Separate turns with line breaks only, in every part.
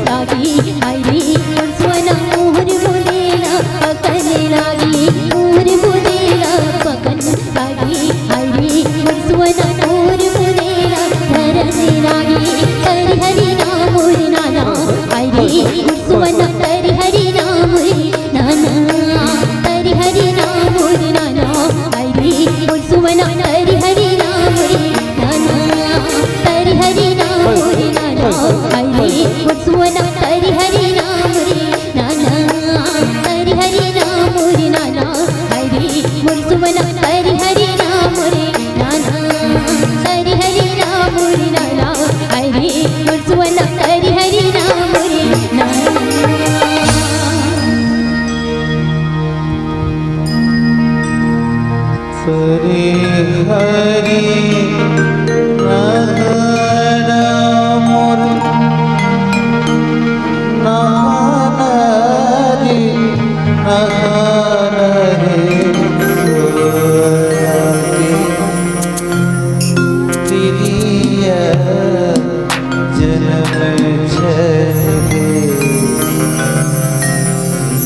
लागी सुवन हरि हरि राम रे नाना हरि हरि राम रे नाना हरि सुवन हरि हरि राम रे नाना हरि हरि राम रे नाना हरि सुवन हरि हरि राम रे नाना हरि हरि राम रे नाना हरि सुवन हरि हरि राम रे नाना हरि हरि राम रे नाना हरि सुवन हरि हरि राम रे नाना
हरि हरि राम नारी नारे प्रिय जन्म छे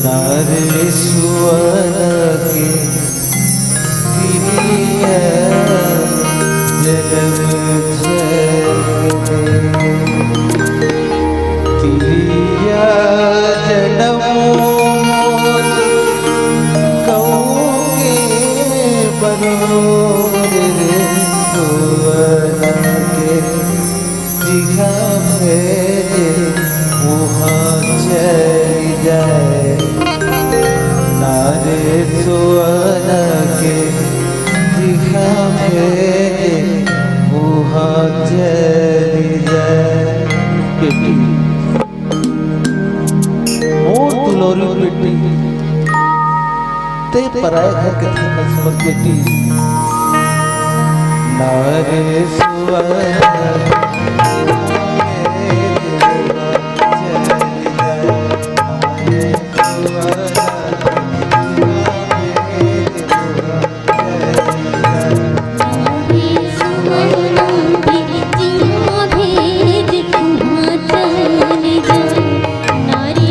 नारे सुवर के प्रिय जन्म प्रिय जन्म कौके बरोर सुवन के जिघा भेजे वहाँ चली जाए नारे सुवन के जिघा भेजे वहाँ चली जाए बेटी मोर दुलोरी बेटी ते पराए घर के थी नस्मत बेटी नारे सुवन
नारी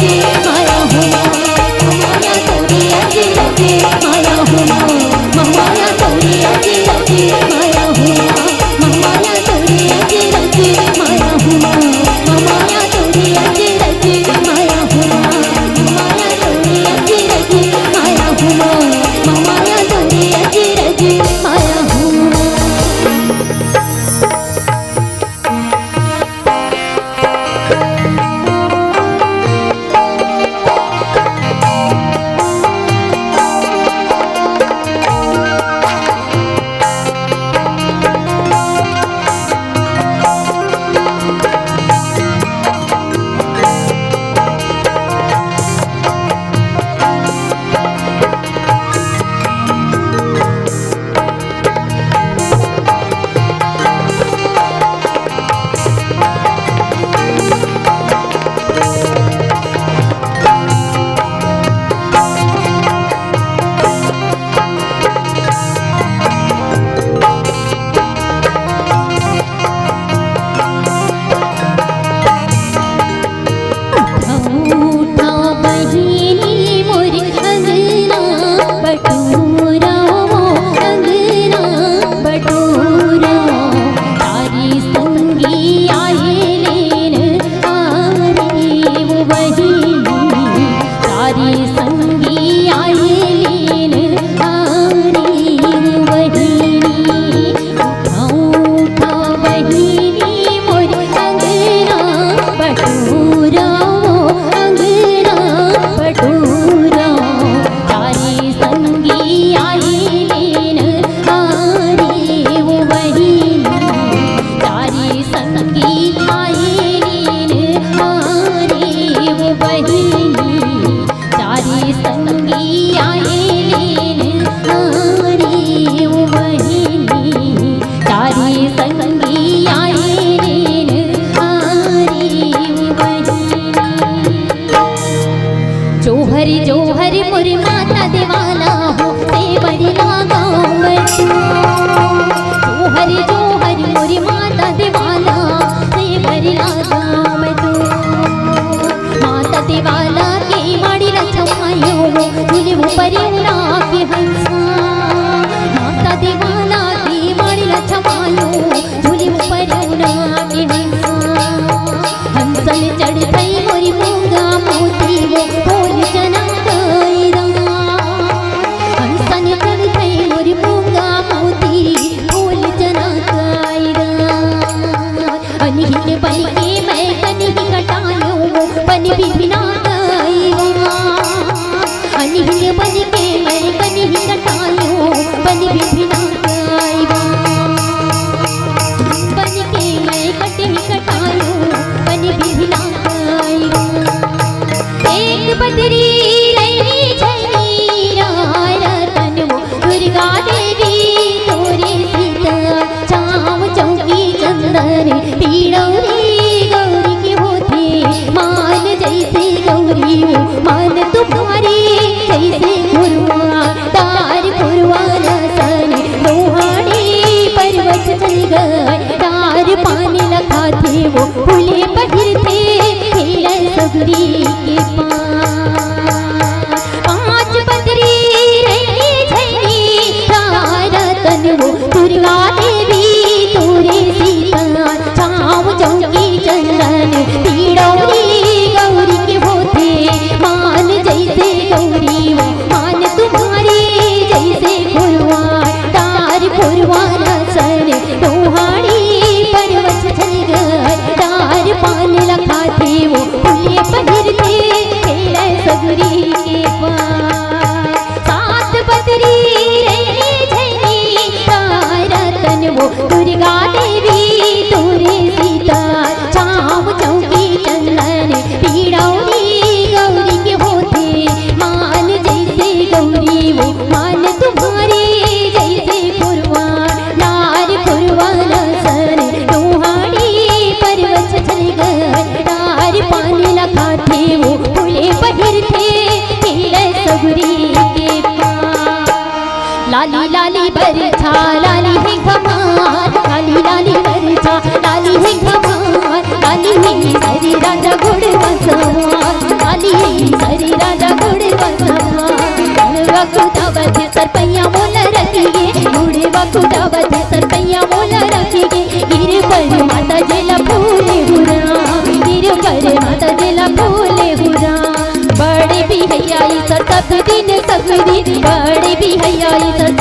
रचे माया हो माया तोरी रचे रचे माया हो माया तोरी रचे रचे माया हो माया तोरी रचे रचे माया हो माया तोरी रचे रचे माया हो माया तोरी रचे रचे माया हो माया तोरी रचे रचे माया हो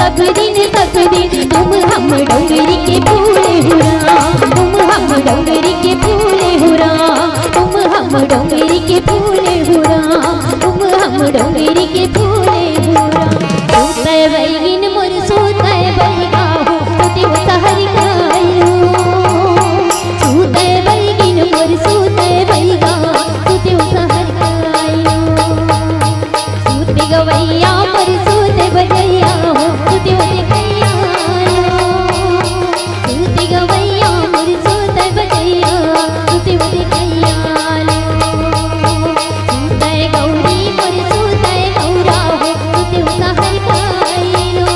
सब दिन तुम हम डोंगरी के फूले हो राम, तुम हम डोंगरी के फूले हो राम, तुम हम डोंगरी के फूले हो राम, तुम हम डोंगरी के फूले हो राम। सूतय बैगिन मोर सूतय बैगा हो तुति सहर गायो, सूतय बैगिन मोर सूतय बैगा तुति सहर गायो। सूत गवैया मोर सूत बजैया हो तुति कैया, सूत गवैया मोर सूत बजैया तुति कैया। सूतय गौरी मोर सूतय गौरा हो तुति सहर गायो,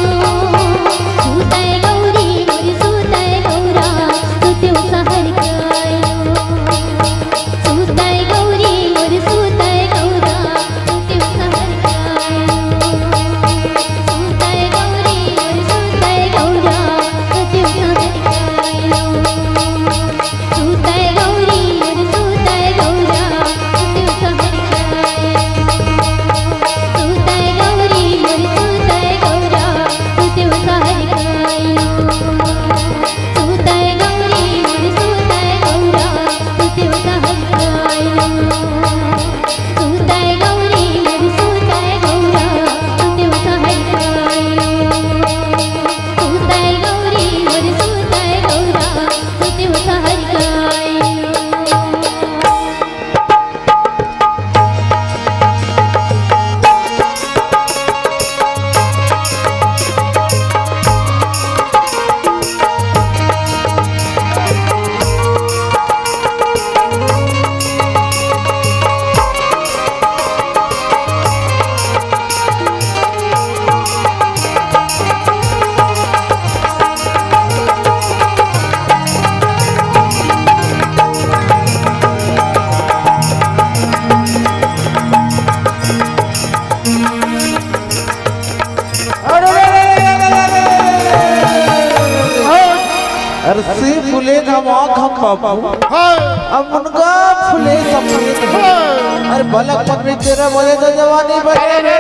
सूतय गौरी मोर सूतय गौरा तुति सहर गायो, सूतय गौरी मोर सूतय गौरा तुति सहर गायो, सूतय गौरी मोर सूतय गौरा तुति सहर गायो, सूतय गौरी मोर सूतय गौरा तुति सहर गायो, सूतय गौरी मोर सूतय गौरा तुति सहर गायो, सूतय गौरी मोर सूतय गौरा तुति सहर गायो, सूतय गौरी मोर सूतय गौरा तुति सहर गायो, सूतय गौरी मोर सूतय गौरा तुति सहर गायो।
अरे से फूले आँख बाबू, अब उनका फूले सफेद है। अरे बलक पत में तेरा बोले तो जवानी बने।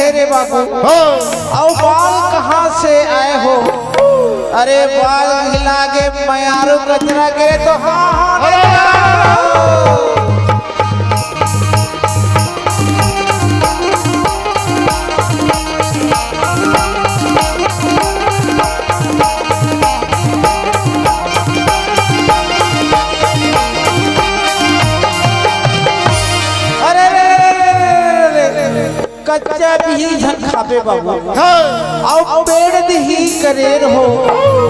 रे बाबू और बाल कहाँ से आए हो? अरे बाल हिला के मयारू कचरा के तो हाँ कच्चा भी झन खाबे बाबू, और पेड़ ही करेर हो।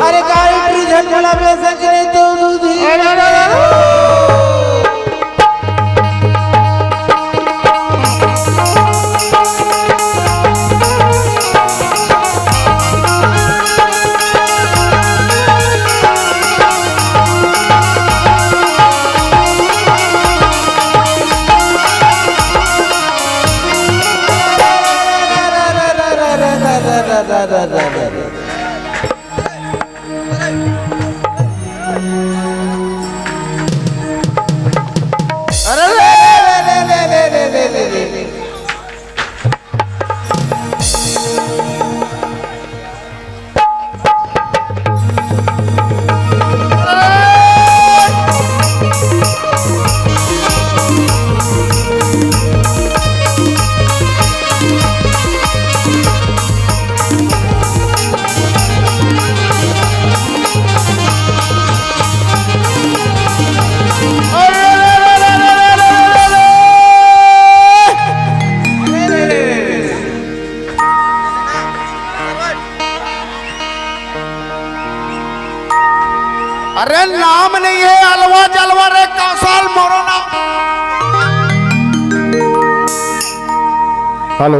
अरे गाय भी झन भला पैसा करे तो दूधी।
अरे नाम नहीं है अलवा जलवा रे कौसाल मोरो नाम। हेलो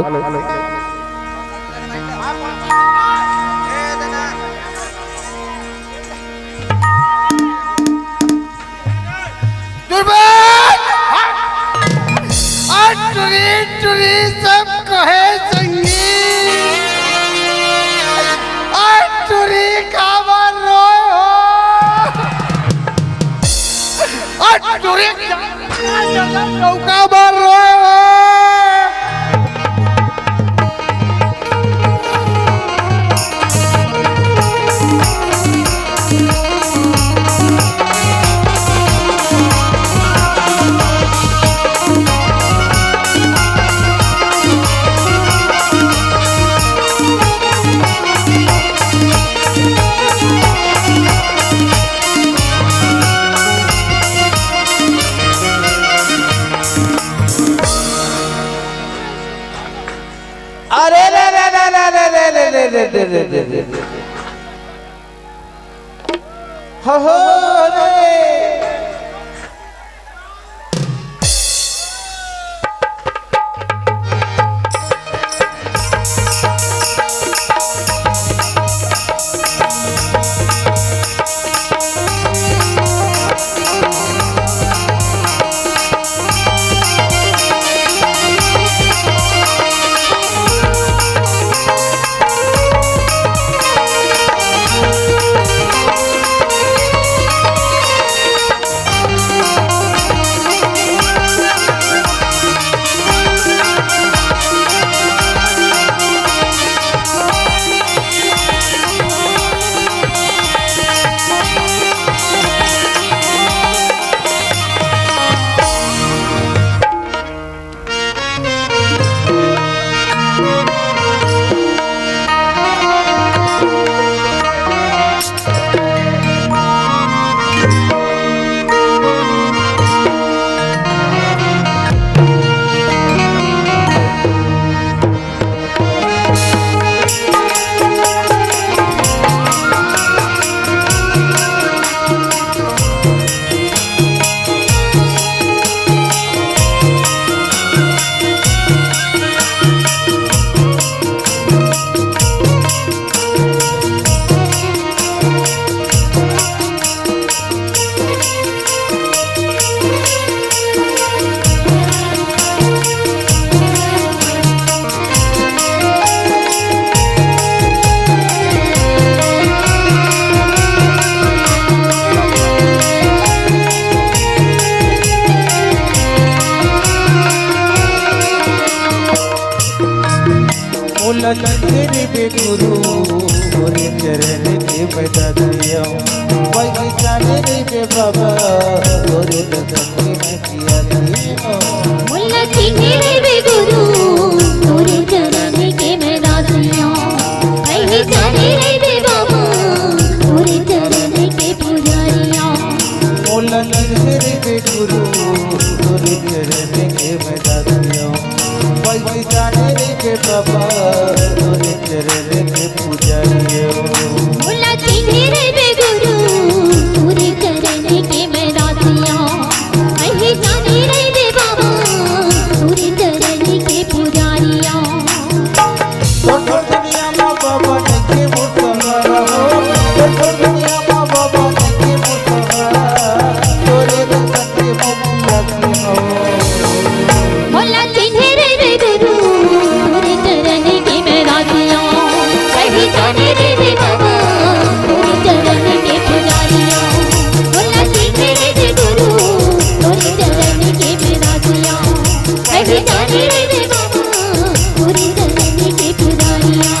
टुरी सब कहे संगी टुरी काबर रोए हो टुरी नौका बार रोए हो
अरे रे रे रे रे रे रे रे रे रे रे रे रे रे हो रे तेरे बेगुरु तोरे चरण के बता दिया वही जाने रे बे बाबा तोरे दर्शन में किया दिया
मुल्ला तेरे बेगुरु तोरे चरण के बता दिया वही जाने रे बे बाबा तोरे चरण के पुजारिया
मुल्ला तेरे बेगुरु तोरे चरण के बता दिया वही जाने रे बे बाबा तोरे चरण के पुजारिया
मुल्ला तेरे बेगुरु तोरे चरण के बता दिया वही जाने रे बे बाबा तोरे चरण के पुजारिया
दुनिया में बाबा के मुर्तबा दुनिया में बाबा के मुर्तबा तोरे दर्शन के मुक्तिया की हो
मुल्ला तेरे बेगुरु तोरे चरण के बता दिया वही जाने रे बे बाबा तोरे चरण के पुजारिया मुल्ला तेरे बेगुरु तोरे चरण के बता दिया वही जाने रे बे बाबा तोरे चरण के पुजारिया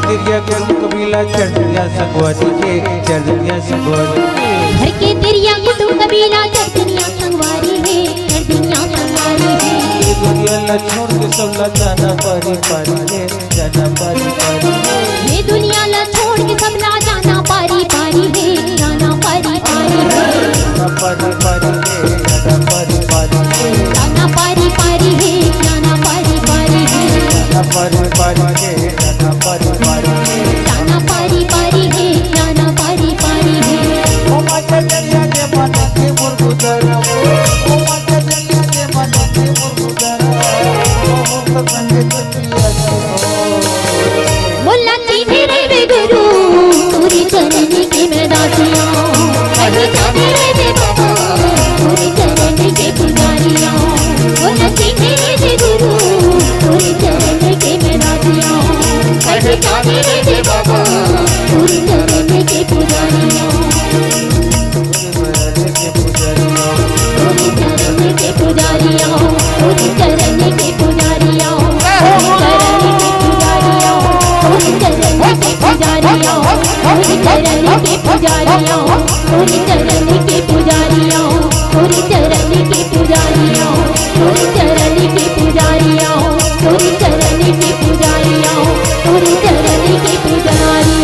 तेरिया के कबीला चढ़िया संगवारी के चढ़िया संगवारी
घर के तेरिया कुटुंब कबीला चढ़निया संगवारी है चढ़निया संगवारी है
ये दुनिया ला छोड़ के सब ला जाना पारी पारी है जाना पारी पारी
ये दुनिया ला छोड़ के सब ला जाना पारी पारी है जाना पारी पारी है
जाना पारी पारी है जाना पारी पारी है
जाना पारी पारी है जाना पारी पारी है
जाना पारी पारी है
गुरु तेरे चरण के मैं दासिया कहे जाने दे बाबा तेरे चरण के पुजारिया वो नसीब मेरे गुरु तेरे चरण के मैं दासिया कहे जाने दे बाबा तेरे चरण के पुजारिया के पुजारिया तेरे चरण के पुजारिया तेरे चरण के पुजारिया तेरे चरण के पुजारिया तेरे चरण के पुजारिया तेरे चरण के पुजारिया तेरे चरण के पुजारिया तेरे चरण के पुजारिया तेरे चरण के पुजारिया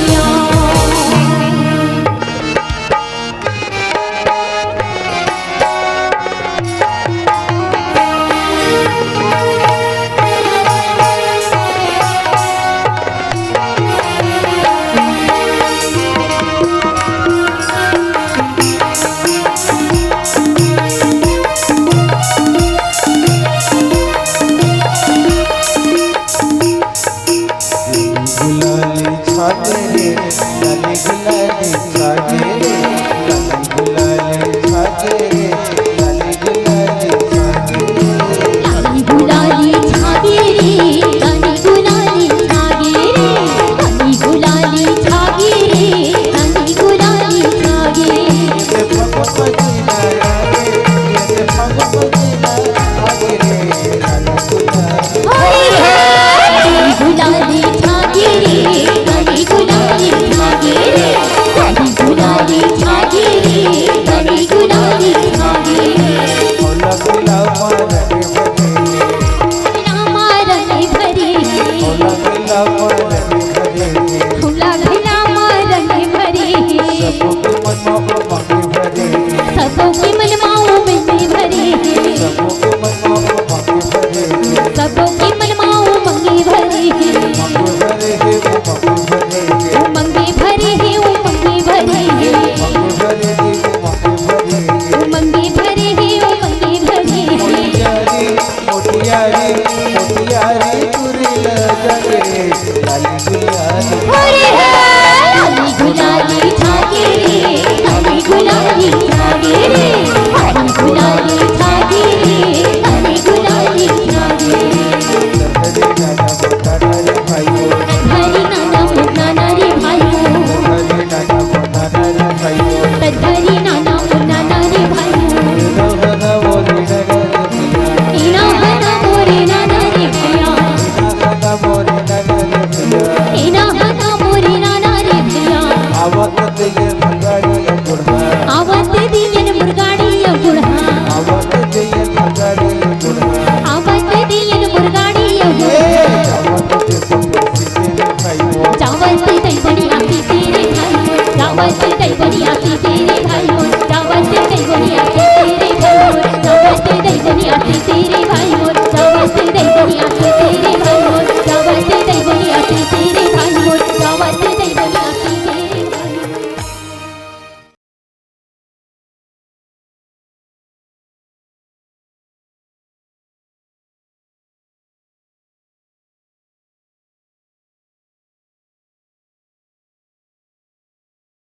तेरे